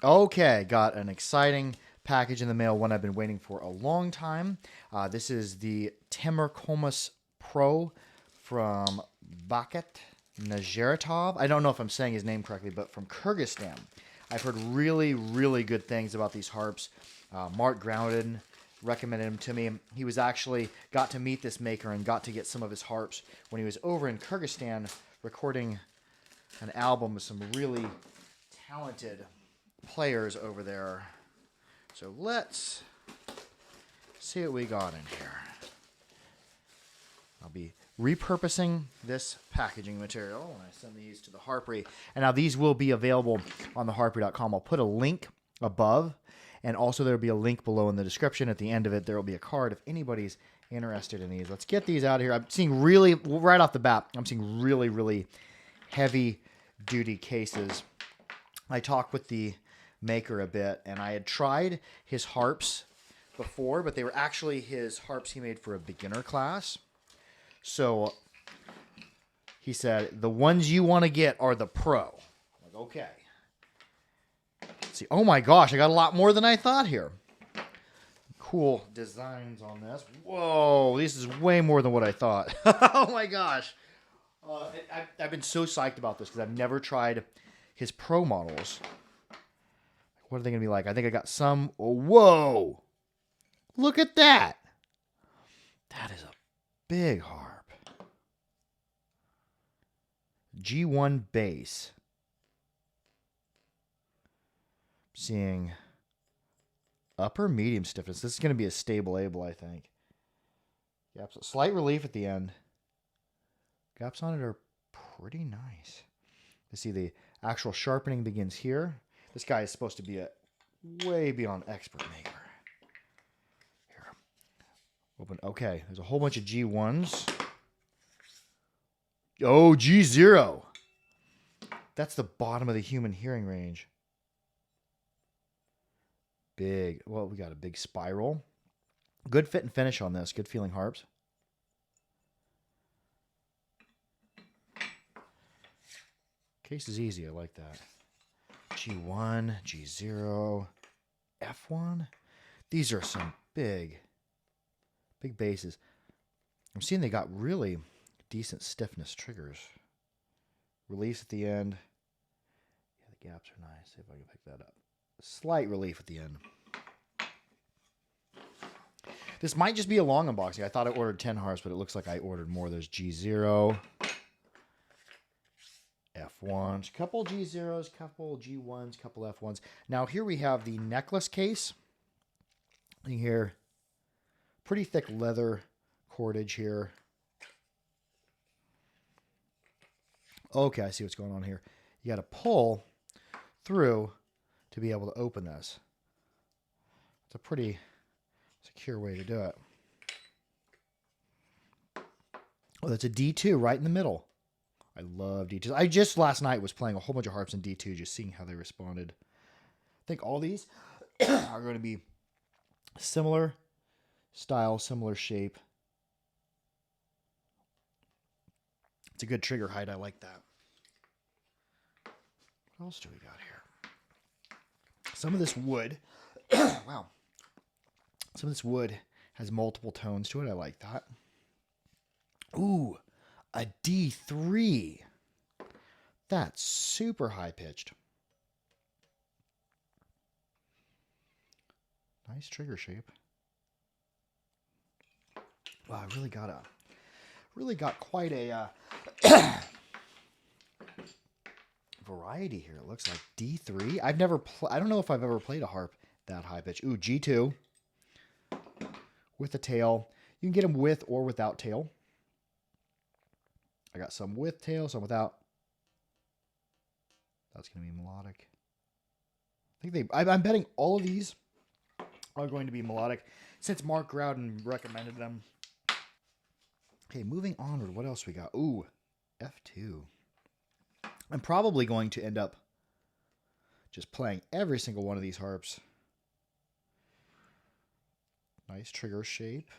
Okay, got an exciting package in the mail, one I've been waiting for a long time. This is the Temir Komuz Pro from Master Narzhigitov. I don't know if I'm saying his name correctly, but from Kyrgyzstan. I've heard really, really good things about these harps. Mark Grounded recommended him to me. He was actually got to meet this maker and got to get some of his harps when he was over in Kyrgyzstan recording an album with some really talented players over there. So let's see what we got in here. I'll be repurposing this packaging material when I send these to the Harpery. And now these will be available on the harpery.com. I'll put a link above, and also there'll be a link below in the description. At the end of it, there will be a card if anybody's interested in these. Let's get these out of here. I'm seeing really, right off the bat, I'm seeing really, really heavy duty cases. I talked with the maker a bit, and I had tried his harps before, but they were actually his harps he made for a beginner class. So he said, the ones you want to get are the pro. I'm like, okay. Let's see. Oh my gosh, I got a lot more than I thought here. Cool designs on this. Whoa, this is way more than what I thought. Oh my gosh. I've been so psyched about this because I've never tried his pro models. What are they going to be like? I think I got some. Oh, whoa. Look at that. That is a big harp. G1 bass. Seeing upper medium stiffness. This is going to be a stable able, I think. Gaps, slight relief at the end. Gaps on it are pretty nice. You see the actual sharpening begins here. This guy is supposed to be a way beyond expert maker. Here. Open. Okay, there's a whole bunch of G1s. Oh, G0. That's the bottom of the human hearing range. Big. Well, we got a big spiral. Good fit and finish on this. Good feeling harps. Case is easy. I like that. G1, G0, F1. These are some big basses. I'm seeing they got really decent stiffness triggers. Release at the end. Yeah, the gaps are nice. See if I can pick that up. Slight relief at the end. This might just be a long unboxing. I thought I ordered 10 harps, but it looks like I ordered more. There's G0. F1s, couple G0s, couple G1s, couple F1s. Now here we have the necklace case. And here, pretty thick leather cordage here. Okay, I see what's going on here. You got to pull through to be able to open this. It's a pretty secure way to do it. Oh, that's a D2 right in the middle. I love D2s. I just last night was playing a whole bunch of harps in D2, just seeing how they responded. I think all these are going to be similar style, similar shape. It's a good trigger height. I like that. What else do we got here? Some of this wood. Wow. Some of this wood has multiple tones to it. I like that. Ooh. A D3. That's super high pitched. Nice trigger shape. Wow, I really got quite a variety here. It looks like D3. I don't know if I've ever played a harp that high pitch. Ooh, G2 with a tail. You can get them with or without tail. I got some with tail, some without. That's going to be melodic. I'm betting all of these are going to be melodic since Mark Groudon recommended them. Okay, moving onward. What else we got? Ooh, F2. I'm probably going to end up just playing every single one of these harps. Nice trigger shape.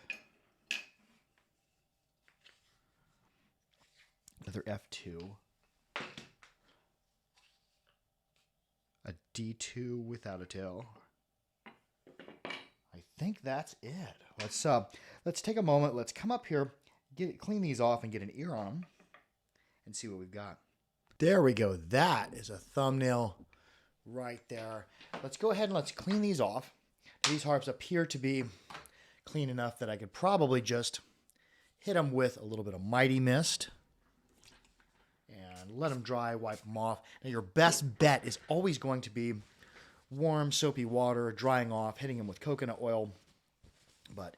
Another F2. a D2 without a tail. I think that's it. Let's take a moment. Let's come up here, clean these off, and get an ear on them, and see what we've got. There we go. That is a thumbnail right there. Let's go ahead and let's clean these off. These harps appear to be clean enough that I could probably just hit them with a little bit of Mighty Mist and let them dry, wipe them off. Now your best bet is always going to be warm, soapy water, drying off, hitting them with coconut oil. But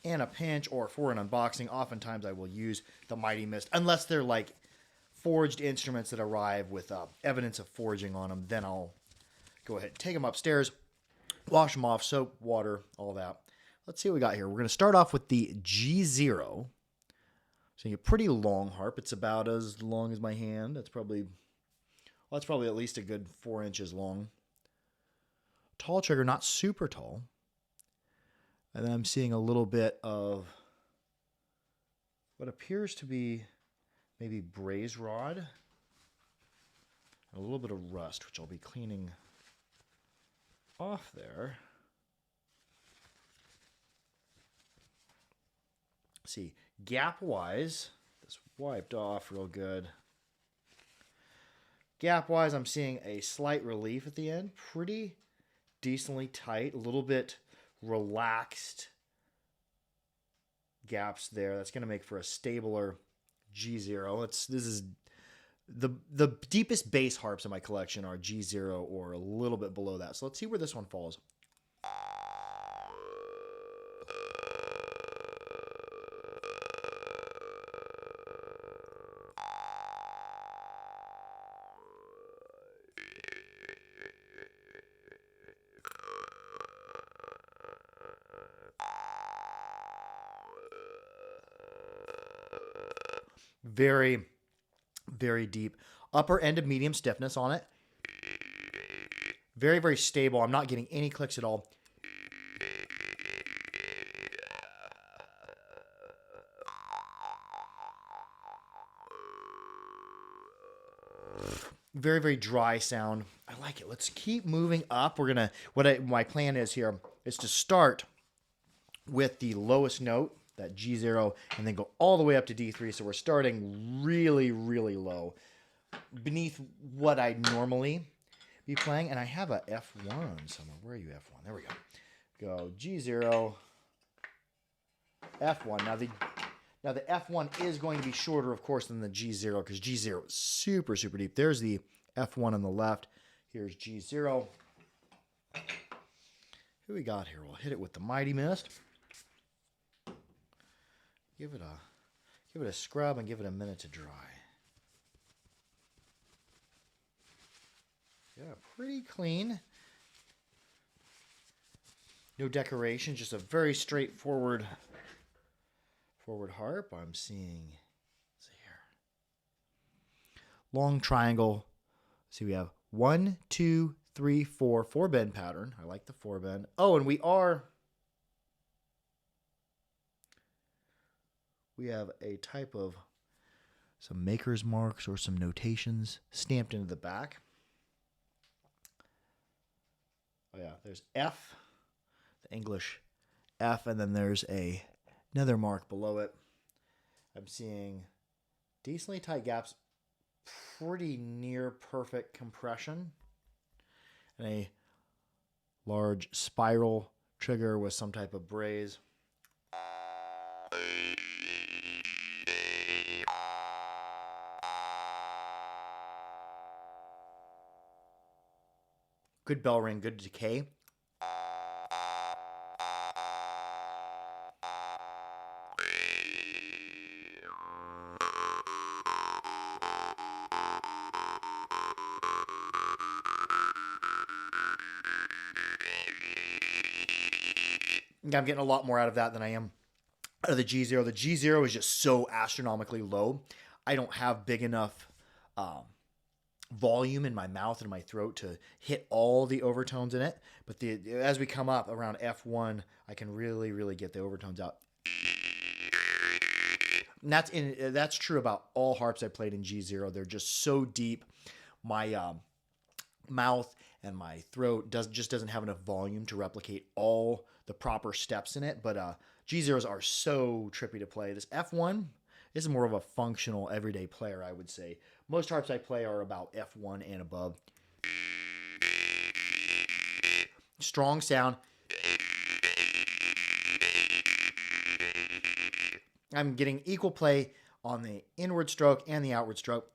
in a pinch or for an unboxing, oftentimes I will use the Mighty Mist, unless they're like forged instruments that arrive with evidence of forging on them. Then I'll go ahead and take them upstairs, wash them off, soap, water, all that. Let's see what we got here. We're going to start off with the G0. So a pretty long harp. It's about as long as my hand. That's probably at least a good 4 inches long. Tall trigger, not super tall. And then I'm seeing a little bit of what appears to be maybe braze rod. And a little bit of rust, which I'll be cleaning off there. See, gap-wise, this wiped off real good. Gap-wise, I'm seeing a slight relief at the end. Pretty decently tight, a little bit relaxed gaps there. That's going to make for a stabler G0. This is the deepest bass harps in my collection are G0 or a little bit below that. So let's see where this one falls. Very, very deep. Upper end of medium stiffness on it. Very, very stable. I'm not getting any clicks at all. Very, very dry sound. I like it. Let's keep moving up. My plan is here is to start with the lowest note, that G0, and then go all the way up to D3. So we're starting really, really low, beneath what I normally be playing. And I have a F1 somewhere. Where are you, F1? There we go. Go G0, F1. Now the F1 is going to be shorter, of course, than the G0, because G0 is super, super deep. There's the F1 on the left. Here's G0. Who we got here? We'll hit it with the Mighty Mist. Give it a scrub and give it a minute to dry. Yeah, pretty clean. No decoration, just a very straightforward harp. I'm seeing, let's see here. Long triangle. See, we have 1, 2, 3, 4, 4-bend pattern. I like the 4-bend. Oh, and we have a type of some maker's marks or some notations stamped into the back. Oh yeah, there's F, the English F, and then there's another mark below it. I'm seeing decently tight gaps, pretty near perfect compression, and a large spiral trigger with some type of braze. Good bell ring, good decay. I'm getting a lot more out of that than I am out of the G0. The G0 is just so astronomically low. I don't have big enough volume in my mouth and my throat to hit all the overtones in it. But as we come up around F1, I can really, really get the overtones out. And that's true about all harps I played in G0. They're just so deep. My mouth and my throat just doesn't have enough volume to replicate all the proper steps in it. But G0s are so trippy to play. This F1 is more of a functional everyday player, I would say. Most harps I play are about F1 and above. Strong sound. I'm getting equal play on the inward stroke and the outward stroke.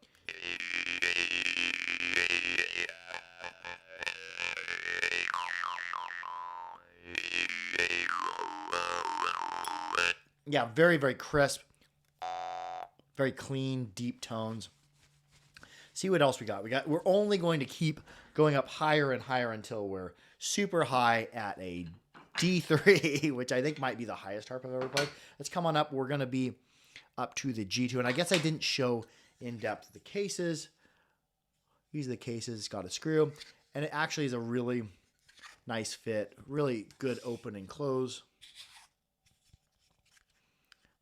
Yeah, very, very crisp. Very clean, deep tones. See what else we got. We're only going to keep going up higher and higher until we're super high at a D3, which I think might be the highest harp I've ever played. Let's come on up. We're going to be up to the G2. And I guess I didn't show in depth the cases. These are the cases. It's got a screw. And it actually is a really nice fit. Really good open and close.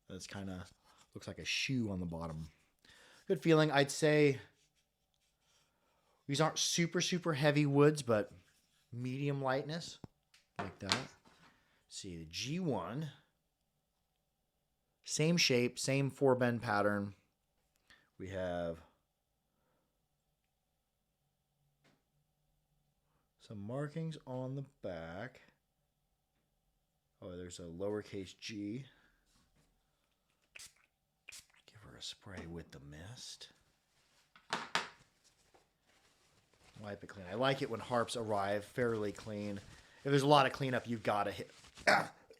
That's kind of looks like a shoe on the bottom. Good feeling. I'd say these aren't super, super heavy woods, but medium lightness. Like that. See, the G1. Same shape, same 4-bend pattern. We have some markings on the back. Oh, there's a lowercase g. Give her a spray with the mist. Wipe it clean. I like it when harps arrive fairly clean. If there's a lot of cleanup, you've got to hit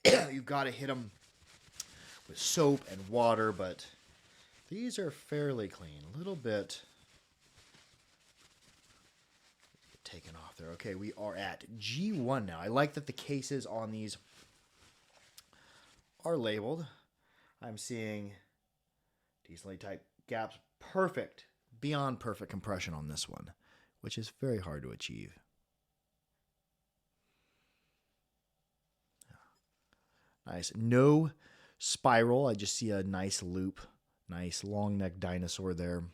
them with soap and water, but these are fairly clean. A little bit taken off there. Okay, we are at G1 now. I like that the cases on these are labeled. I'm seeing decently tight gaps. Perfect, beyond perfect compression on this one, which is very hard to achieve. Nice. No spiral. I just see a nice loop. Nice long neck dinosaur there.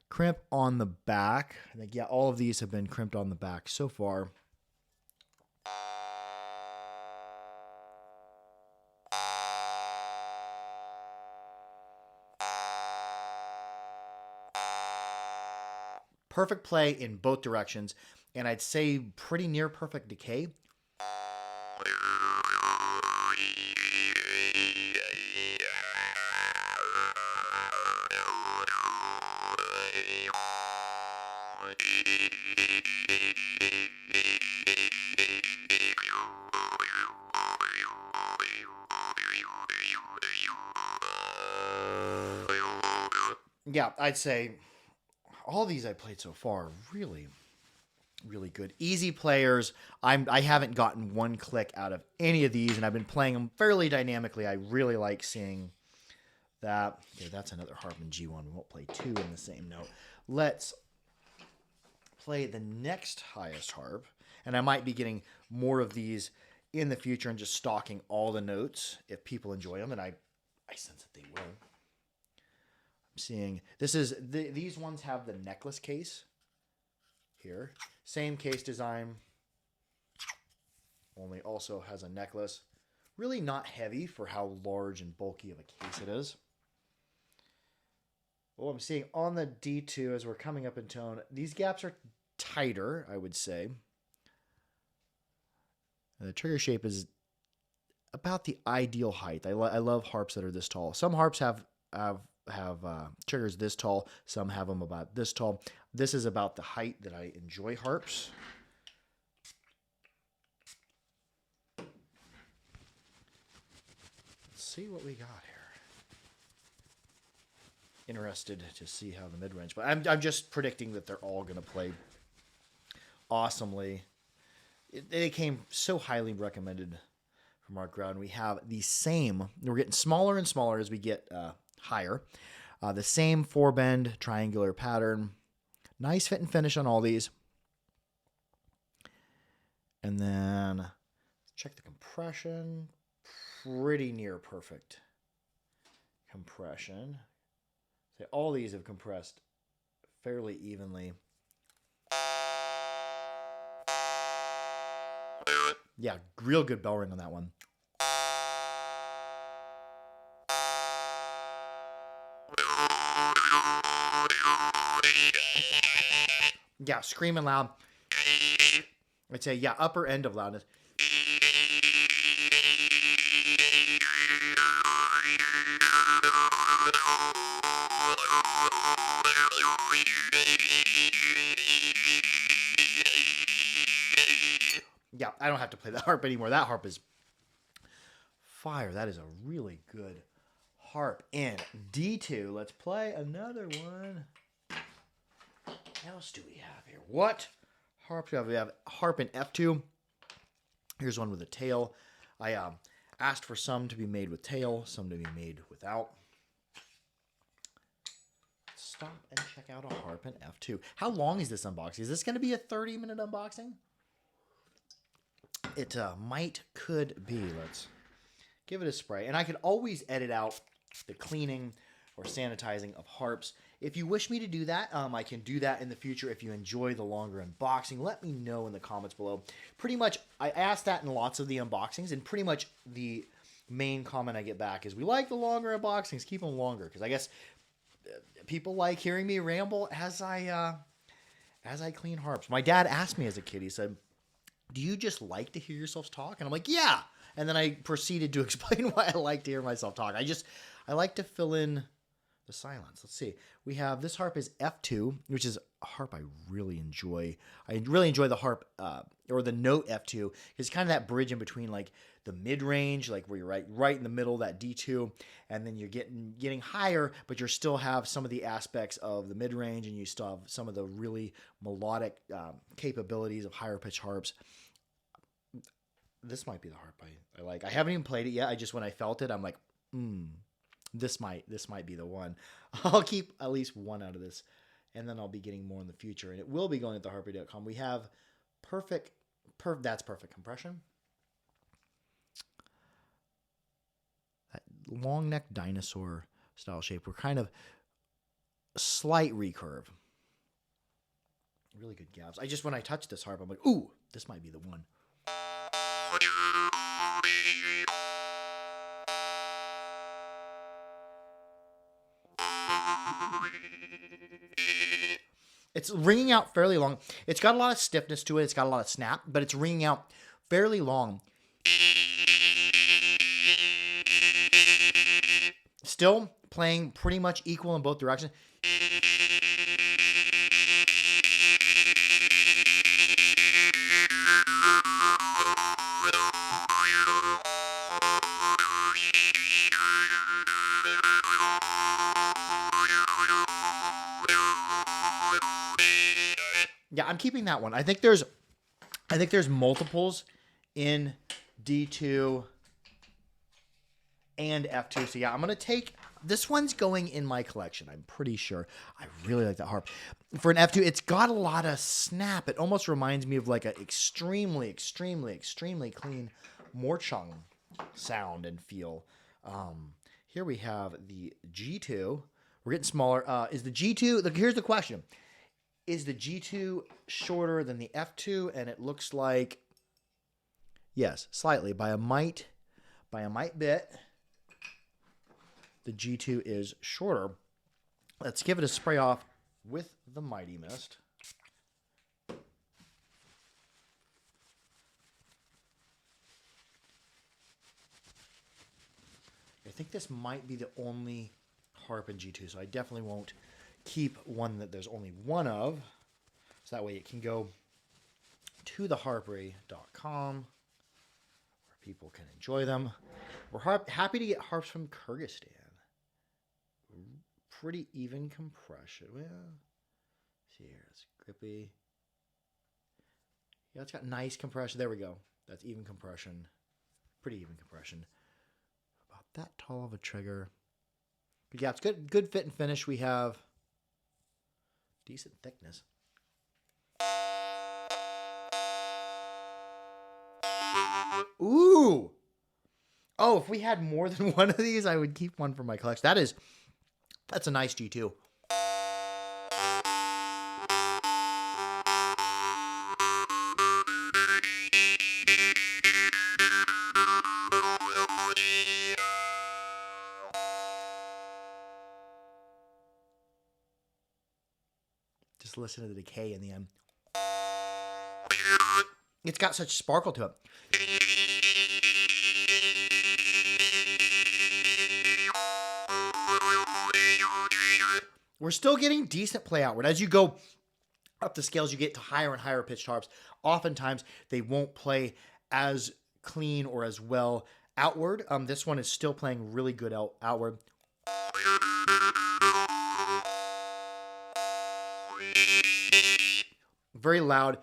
Crimp on the back. I think, yeah, all of these have been crimped on the back so far. Perfect play in both directions, and I'd say pretty near perfect decay. Yeah, I'd say all these I played so far are really, really good. Easy players. I haven't gotten one click out of any of these, and I've been playing them fairly dynamically. I really like seeing that. Okay, that's another harp in G1. We won't play two in the same note. Let's play the next highest harp, and I might be getting more of these in the future and just stocking all the notes if people enjoy them, and I sense that they will. I'm seeing these ones have the necklace case here. Same case design, only also has a necklace. Really not heavy for how large and bulky of a case it is. Well, I'm seeing on the D2 as we're coming up in tone, these gaps are tighter, I would say. And the trigger shape is about the ideal height. I love harps that are this tall. Some harps have triggers this tall. Some have them about this tall. This is about the height that I enjoy harps. Let's see what we got here. Interested to see how the mid-range, but I'm just predicting that they're all going to play awesomely. They came so highly recommended from our ground. We have the same, we're getting smaller and smaller as we get higher. The same 4-bend triangular pattern. Nice fit and finish on all these. And then check the compression. Pretty near perfect compression. So all these have compressed fairly evenly. Yeah, real good bell ring on that one. Yeah, screaming loud. I'd say, yeah, upper end of loudness. Yeah, I don't have to play that harp anymore. That harp is fire. That is a really good harp. And D2, let's play another one. What else do we have here? What harp do we have? We have harp in F2. Here's one with a tail. I asked for some to be made with tail, some to be made without. Stop and check out a harp in F2. How long is this unboxing? Is this going to be a 30-minute unboxing? It could be. Let's give it a spray. And I could always edit out the cleaning or sanitizing of harps. If you wish me to do that, I can do that in the future. If you enjoy the longer unboxing, let me know in the comments below. Pretty much, I asked that in lots of the unboxings, and pretty much the main comment I get back is, we like the longer unboxings, keep them longer. Because I guess people like hearing me ramble as I clean harps. My dad asked me as a kid, he said, do you just like to hear yourself talk? And I'm like, yeah. And then I proceeded to explain why I like to hear myself talk. I like to fill in the silence. Let's see. We have, this harp is F2, which is a harp I really enjoy. I really enjoy the harp, or the note F2. It's kind of that bridge in between, like the mid-range, like where you're right in the middle, that D2, and then you're getting higher, but you still have some of the aspects of the mid-range, and you still have some of the really melodic capabilities of higher pitch harps. This might be the harp I like. I haven't even played it yet. When I felt it, I'm like, this might be the one. I'll keep at least one out of this, and then I'll be getting more in the future. And it will be going at theharpy.com. We have that's perfect compression. That long neck dinosaur style shape. We're kind of slight recurve. Really good gaps. When I touch this harp, I'm like, ooh, this might be the one. It's ringing out fairly long. It's got a lot of stiffness to it. It's got a lot of snap, but it's ringing out fairly long. Still playing pretty much equal in both directions. Yeah, I'm keeping that one. I think there's multiples in D2 and F2. So yeah, I'm going to take, this one's going in my collection. I'm pretty sure. I really like that harp. For an F2, it's got a lot of snap. It almost reminds me of like an extremely, extremely, extremely clean morchung sound and feel. Here we have the G2. We're getting smaller. Is the G2, here's the question. Is the G2 shorter than the F2? And it looks like, yes, slightly. By a mite bit, the G2 is shorter. Let's give it a spray off with the Mighty Mist. I think this might be the only harp in G2, so I definitely won't keep one that there's only one of, so that way it can go to theharpery.com where people can enjoy them. We're happy to get harps from Kyrgyzstan. Pretty even compression. Well, see here, it's grippy. Yeah, it's got nice compression. There we go. That's even compression. Pretty even compression. About that tall of a trigger. But yeah, it's good fit and finish. We have decent thickness. Ooh! Oh, if we had more than one of these, I would keep one for my collection. That's a nice G2. listen to the decay in the end. It's got such sparkle to it. We're still getting decent play outward. As you go up the scales, you get to higher and higher pitched harps. Oftentimes, they won't play as clean or as well outward. This one is still playing really good outward. Very loud.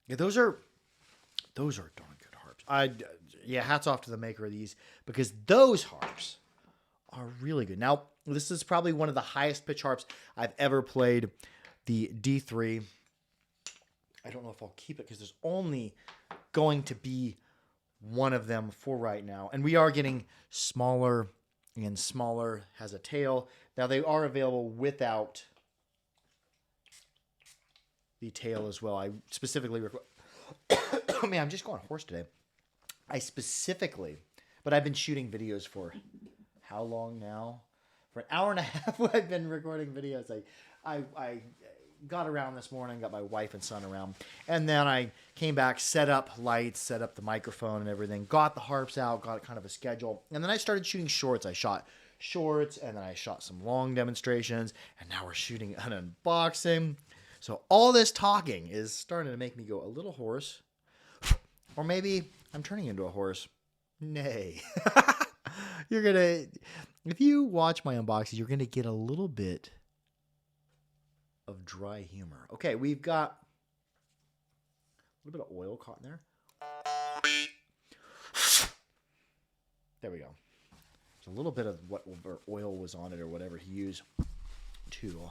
Yeah, those are darn good harps. Yeah, hats off to the maker of these, because those harps are really good. Now, this is probably one of the highest pitch harps I've ever played, the D3. I don't know if I'll keep it because there's only going to be one of them for right now. And we are getting smaller and smaller, has a tail. Now, they are available without the tail as well. I specifically oh man, I'm just going hoarse today. But I've been shooting videos for how long now? For an hour and a half I've been recording videos. I got around this morning, got my wife and son around, and then I came back, set up lights, set up the microphone and everything, got the harps out, got kind of a schedule, and then I started shooting shorts. I shot shorts, and then I shot some long demonstrations, and now we're shooting an unboxing. So all this talking is starting to make me go a little hoarse. Or maybe I'm turning into a horse. Nay. If you watch my unboxings, you're going to get a little bit of dry humor. Okay, we've got a little bit of oil caught in there. There we go. There's a little bit of whatever oil was on it or whatever he used to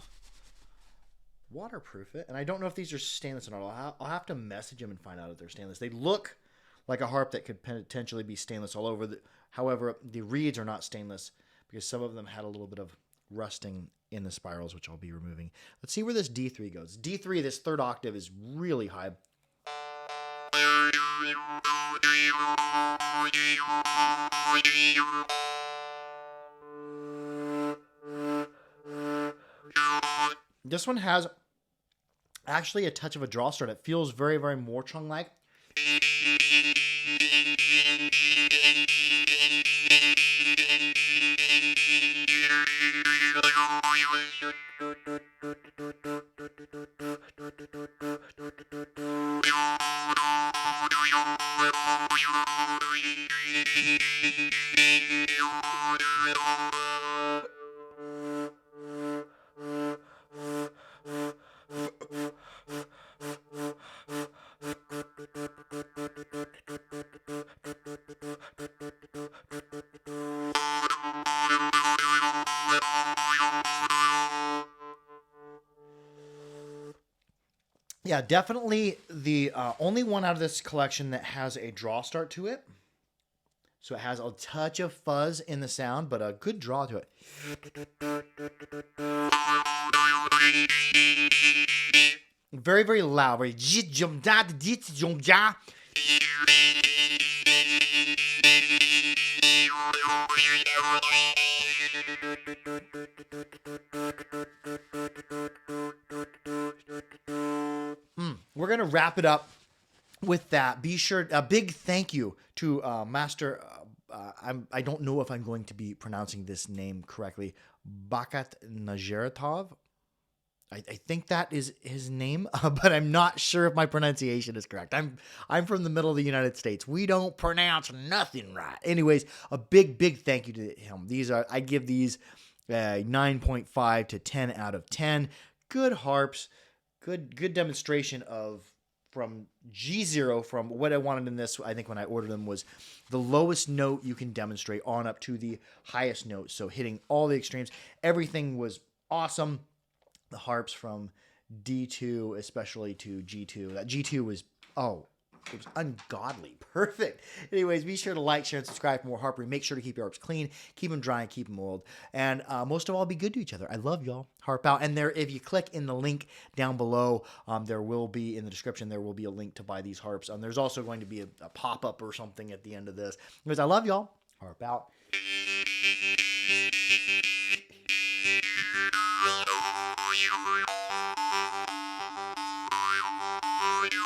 waterproof it. And I don't know if these are stainless or not. I'll have to message them and find out if they're stainless. They look like a harp that could potentially be stainless all over. However, the reeds are not stainless because some of them had a little bit of rusting in the spirals, which I'll be removing. Let's see where this D3 goes. D3, this third octave, is really high. This one has actually a touch of a draw start. It feels very, very morchang-like. Yeah, definitely the only one out of this collection that has a draw start to it. So it has a touch of fuzz in the sound, but a good draw to it. Very, very loud. Very We're going to wrap it up with that. Be sure, a big thank you to Master, I don't know if I'm going to be pronouncing this name correctly, Master Narzhigitov. I think that is his name, but I'm not sure if my pronunciation is correct. I'm from the middle of the United States. We don't pronounce nothing right. Anyways, a big thank you to him. I give these 9.5 to 10 out of 10. Good harps. Good demonstration from G0, from what I wanted in this, I think when I ordered them, was the lowest note you can demonstrate on up to the highest note. So hitting all the extremes. Everything was awesome. The harps from D2 especially to G2. That G2 was, It was ungodly. Perfect. Anyways, be sure to like, share, and subscribe for more harpery. Make sure to keep your harps clean, keep them dry, and keep them oiled. And most of all, be good to each other. I love y'all. Harp out. And there, if you click in the link down below, there will be, in the description, there will be a link to buy these harps. There's also going to be a pop-up or something at the end of this. Anyways, I love y'all. Harp out. You